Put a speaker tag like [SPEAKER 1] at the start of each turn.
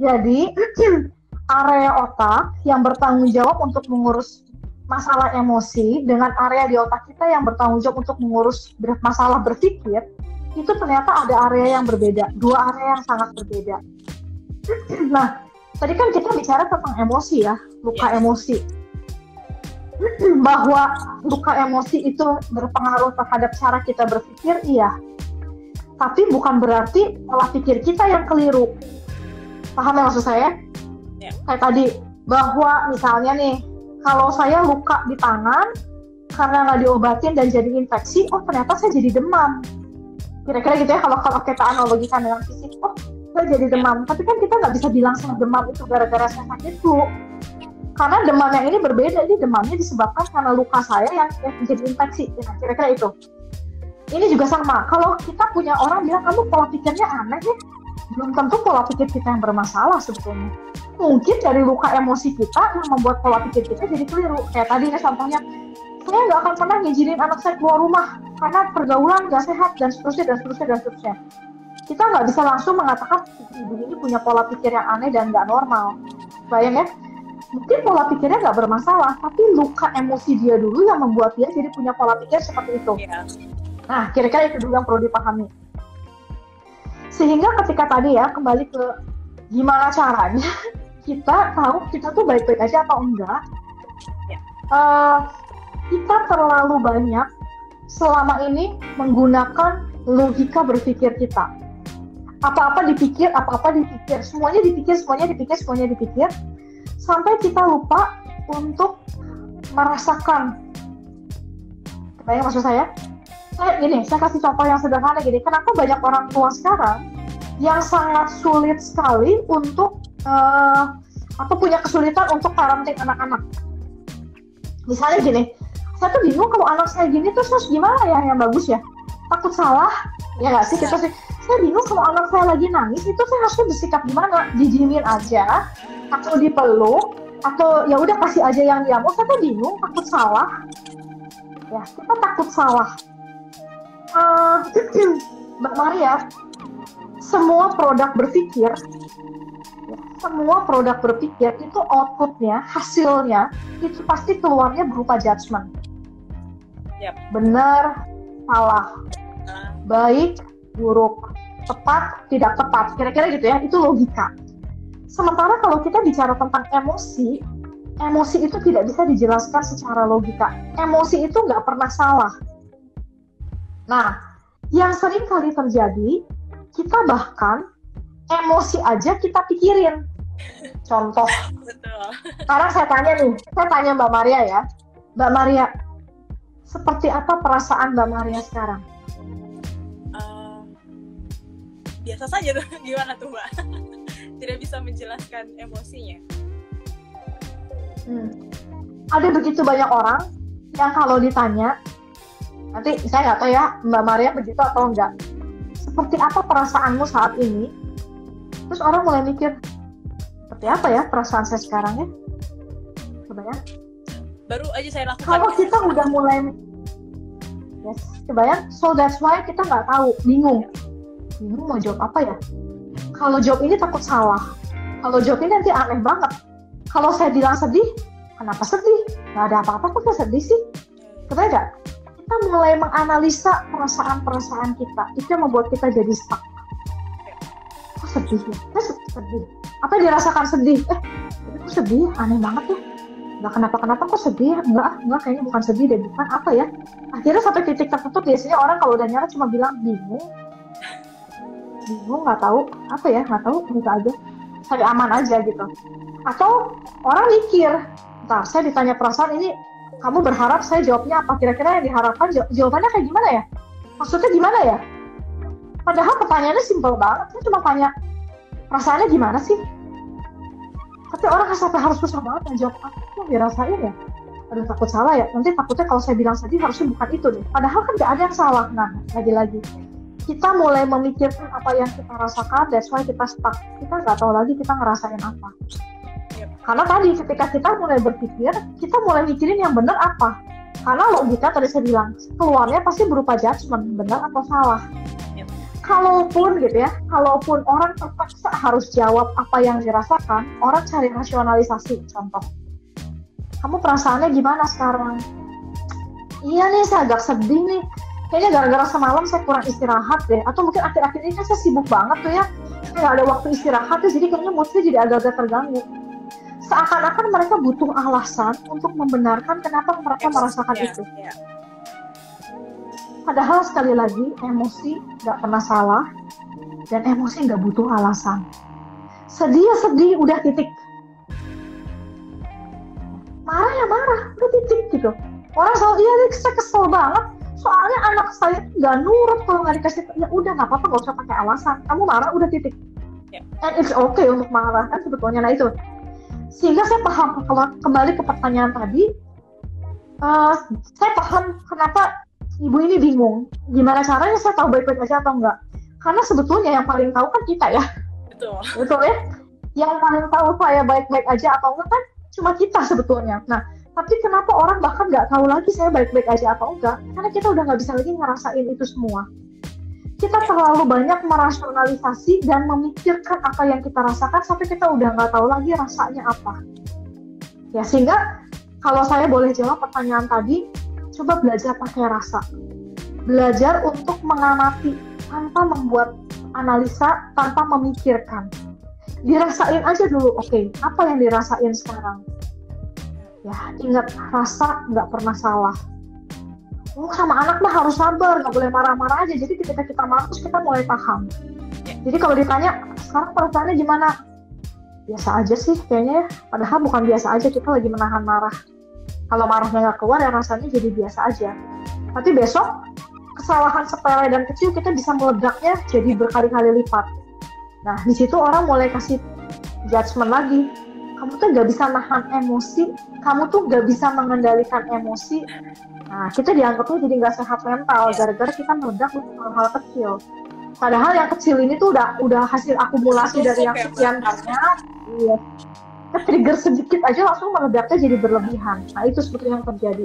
[SPEAKER 1] Jadi area otak yang bertanggung jawab untuk mengurus masalah emosi dengan area di otak kita yang bertanggung jawab untuk mengurus masalah berpikir, itu ternyata ada area yang berbeda, dua area yang sangat berbeda. Nah, tadi kan kita bicara tentang emosi ya, luka emosi. Bahwa luka emosi itu berpengaruh terhadap cara kita berpikir, iya. Tapi bukan berarti pola pikir kita yang keliru. Paham ya maksud saya? Kayak tadi, bahwa misalnya nih, kalau saya luka di tangan, karena nggak diobatin dan jadi infeksi, oh ternyata saya jadi demam. Kira-kira gitu ya, kalau kita analogikan dengan fisik, oh saya jadi demam. Tapi kan kita nggak bisa bilang saya demam itu gara-gara saya sakit flu. Karena demam yang ini berbeda, ini demamnya disebabkan karena luka saya yang menjadi infeksi. Ya, kira-kira itu. Ini juga sama, kalau kita punya orang bilang, kamu pola pikirnya aneh ya, belum tentu pola pikir kita yang bermasalah sebetulnya. Mungkin dari luka emosi kita yang membuat pola pikir kita jadi keliru. Kayak tadi nih contohnya, saya nggak akan pernah ngizinin anak saya keluar rumah karena pergaulan nggak sehat dan seterusnya. Kita nggak bisa langsung mengatakan ibu ini punya pola pikir yang aneh dan nggak normal. Bayang ya, mungkin pola pikirnya nggak bermasalah, tapi luka emosi dia dulu yang membuat dia jadi punya pola pikir seperti itu. Nah, kira-kira itu dulu yang perlu dipahami. Sehingga ketika tadi ya, kembali ke gimana caranya kita tahu kita tuh baik-baik aja atau enggak. Kita terlalu banyak selama ini menggunakan logika berpikir kita. Apa-apa dipikir, semuanya dipikir, sampai kita lupa untuk merasakan. Kebayang maksud saya? Saya kasih contoh yang sederhana gini. Kenapa banyak orang tua sekarang yang sangat sulit sekali untuk atau punya kesulitan untuk parenting anak-anak? Misalnya gini, saya tuh bingung kalau anak saya gini tuh harus gimana ya yang bagus ya? Takut salah, ya nggak sih kita sih. Saya bingung kalau anak saya lagi nangis itu saya harusnya bersikap gimana? Didiemin aja, atau dipeluk, atau ya udah kasih aja yang dia mau. Saya tuh bingung, takut salah. Ya, kita takut salah. Mbak Maria, semua produk berpikir itu outputnya, hasilnya itu pasti keluarnya berupa judgment. Benar, salah, baik, buruk, tepat, tidak tepat, kira-kira gitu ya, itu logika. Sementara kalau kita bicara tentang emosi itu tidak bisa dijelaskan secara logika. Emosi itu nggak pernah salah. Nah, yang sering kali terjadi, kita bahkan emosi aja kita pikirin. Contoh, sekarang saya tanya Mbak Maria ya. Mbak Maria, seperti apa perasaan Mbak Maria sekarang?
[SPEAKER 2] Biasa saja tuh, gimana tuh Mbak? Tidak bisa menjelaskan emosinya.
[SPEAKER 1] Ada begitu banyak orang yang kalau ditanya, nanti saya nggak tahu ya Mbak Maria begitu atau enggak, seperti apa perasaanmu saat ini? Terus orang mulai mikir, seperti apa ya perasaan saya sekarang ya? Kebayang?
[SPEAKER 2] Baru aja saya lakukan.
[SPEAKER 1] Kalau kita udah mulai, yes, kebayang? So that's why kita nggak tahu, bingung mau jawab apa ya? Kalau jawab ini takut salah, kalau jawab ini nanti aneh banget. Kalau saya bilang sedih, kenapa sedih? Nggak ada apa-apa kok saya sedih sih. Kebayang nggak? Kita mulai menganalisa perasaan-perasaan kita, itu yang membuat kita jadi stuck. Kok sedih ya? Sedih. Apa yang dirasakan sedih? Kok sedih? Aneh banget ya. Nggak kenapa-kenapa kok sedih? Enggak, kayaknya bukan sedih deh, bukan apa ya? Akhirnya sampai titik tertentu biasanya orang kalau udah nyala cuma bilang bingung, nggak tahu, apa ya, nggak tahu, gitu aja. Cari aman aja gitu. Atau orang mikir, ntar saya ditanya perasaan ini, kamu berharap saya jawabnya apa? Kira-kira yang diharapkan jawabannya kayak gimana ya? Maksudnya gimana ya? Padahal pertanyaannya simpel banget. Saya cuma tanya, perasaannya gimana sih? Tapi orang sampai harus susah banget menjawab apa yang dirasain ya? Aduh, takut salah ya. Nanti takutnya kalau saya bilang sedih harusnya bukan itu deh. Padahal kan gak ada yang salah. Nah, lagi-lagi. Kita mulai memikirkan apa yang kita rasakan, that's why kita stuck. Kita gak tahu lagi kita ngerasain apa. Karena tadi ketika kita mulai berpikir, kita mulai mikirin yang benar apa. Karena logika tadi saya bilang, keluarnya pasti berupa judgment, benar atau salah. kalaupun gitu ya, kalaupun orang terpaksa harus jawab apa yang dirasakan, orang cari rasionalisasi. Contoh, kamu perasaannya gimana sekarang? Iya nih, saya agak sedih nih. Kayaknya gara-gara semalam saya kurang istirahat deh. Atau mungkin akhir-akhir ini kan saya sibuk banget tuh ya. Saya nggak ada waktu istirahat tuh, jadi kayaknya moodnya jadi agak-agak terganggu. Seakan-akan mereka butuh alasan untuk membenarkan kenapa mereka merasakan itu. Padahal sekali lagi, emosi nggak pernah salah. Dan emosi nggak butuh alasan. Sedih ya sedih, udah titik. Marah ya marah, udah titik gitu. Orang selalu, iya saya kesel banget. Soalnya anak saya nggak nurut kalau nggak dikasih, ya udah nggak apa-apa, nggak usah pakai alasan. Kamu marah udah titik. And it's okay untuk marah kan sebetulnya. Nah itu, sehingga saya paham kalau kembali ke pertanyaan tadi, saya paham kenapa ibu ini bingung. Gimana caranya saya tahu baik-baik aja atau enggak? Karena sebetulnya yang paling tahu kan kita ya. Betul ya. Yang paling tahu saya baik-baik aja atau enggak kan cuma kita sebetulnya. Nah, tapi kenapa orang bahkan nggak tahu lagi saya baik-baik aja atau enggak? Karena kita udah nggak bisa lagi ngerasain itu semua. Kita terlalu banyak merasionalisasi dan memikirkan apa yang kita rasakan sampai kita udah nggak tahu lagi rasanya apa. Ya, sehingga kalau saya boleh jawab pertanyaan tadi, coba belajar pakai rasa. Belajar untuk mengamati tanpa membuat analisa, tanpa memikirkan. Dirasain aja dulu, oke, apa yang dirasain sekarang? Ya, ingat, rasa nggak pernah salah. Sama anak mah harus sabar, nggak boleh marah-marah aja. Jadi ketika kita marah, terus kita mulai paham. Jadi kalau ditanya, sekarang perasaannya gimana? Biasa aja sih kayaknya, padahal bukan biasa aja, kita lagi menahan marah. Kalau marahnya nggak keluar, ya rasanya jadi biasa aja. Tapi besok, kesalahan sepele dan kecil kita bisa meledaknya jadi berkali-kali lipat. Nah, di situ orang mulai kasih judgement lagi. Kamu tuh nggak bisa nahan emosi, kamu tuh nggak bisa mengendalikan emosi. Nah, kita dianggapnya jadi nggak sehat mental gara-gara kita meledak untuk hal-hal kecil. Padahal yang kecil ini tuh udah hasil akumulasi dari yang sekian banyak. Iya. Trigger sedikit aja langsung meledaknya jadi berlebihan. Nah, itu sebetulnya yang terjadi.